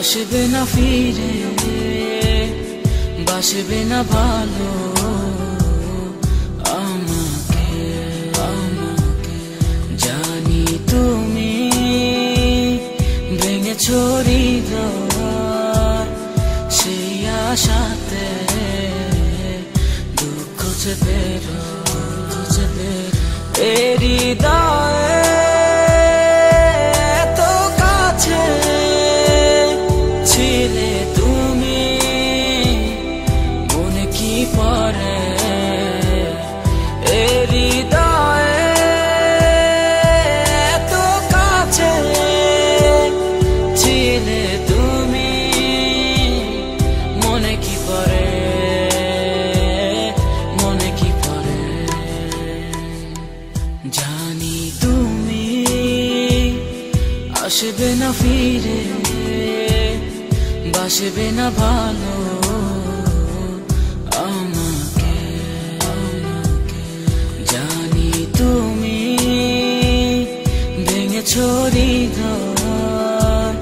আসবে না ফিরে, বাসবে না ভালো আমাকে। জানি তুমি ভেঙেছো হৃদয়, সেই আশাতে দুঃখ চেপে হৃদয়ে এত কাছে ছিলে তুমি, মনে কি পড়ে হৃদয়ে এত কাছে ছিলে তুমি, মনে কি পড়ে, মনে কি পড়ে। জানি তুমি আসবে না ফিরে, বাসবে না ভালো আমাকে। জানি তুমি ভেঙেছো হৃদয়,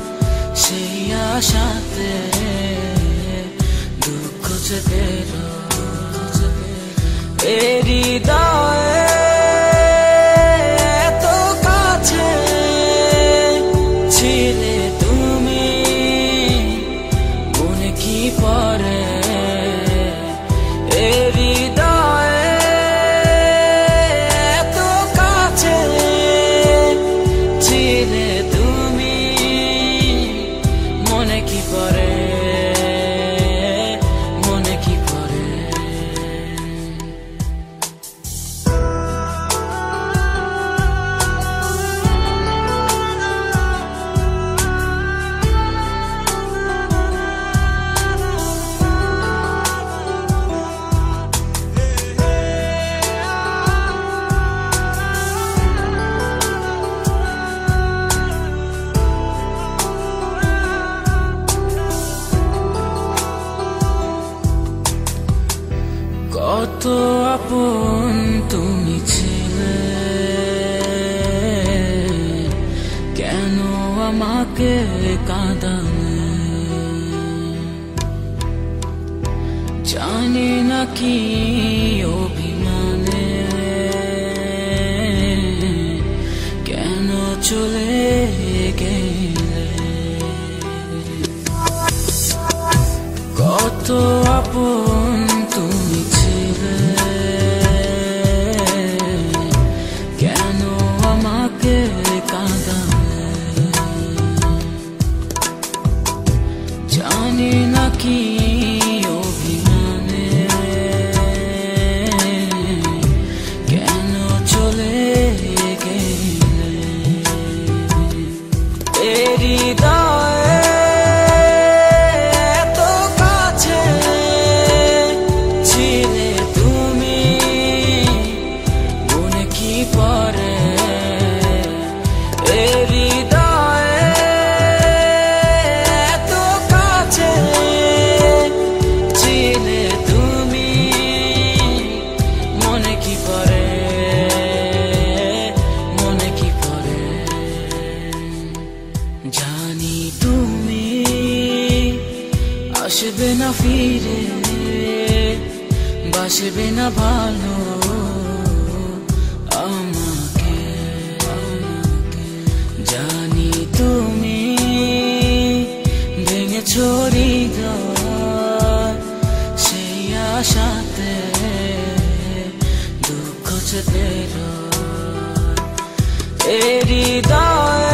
সেই আশাতে দুঃখ চেপে হৃদয়ে এত কাছে ছিলে তুমি, মনে কি পড়ে হৃদয়ে এত কাছে ছিলে তুমি, মনে কি পড়ে, মনে কি পড়ে। কত আপন তুমি ছিলে, কেন আমাকে কাঁদালে, জানি না কি অভিমানে কেন চলে গেলে। কত আপন তুমি ছিলে, কেন আমাকে কাঁদালে, জানি না কি অভিমানে কেন চলে গেলে। হৃদয়ে এত কাছে ছিলে তুমি, মনে কি পড়ে হৃদয়ে এত কাছে ছিলে তুমি, মনে কি পড়ে, মনে কি পড়ে। জানি তুমি আসবে না ফিরে, বাসবে না ভালো আমাকে। জানি তুমি ভেঙেছো হৃদয়, সেই আশাতে দুঃখ চেপে হৃদয়ে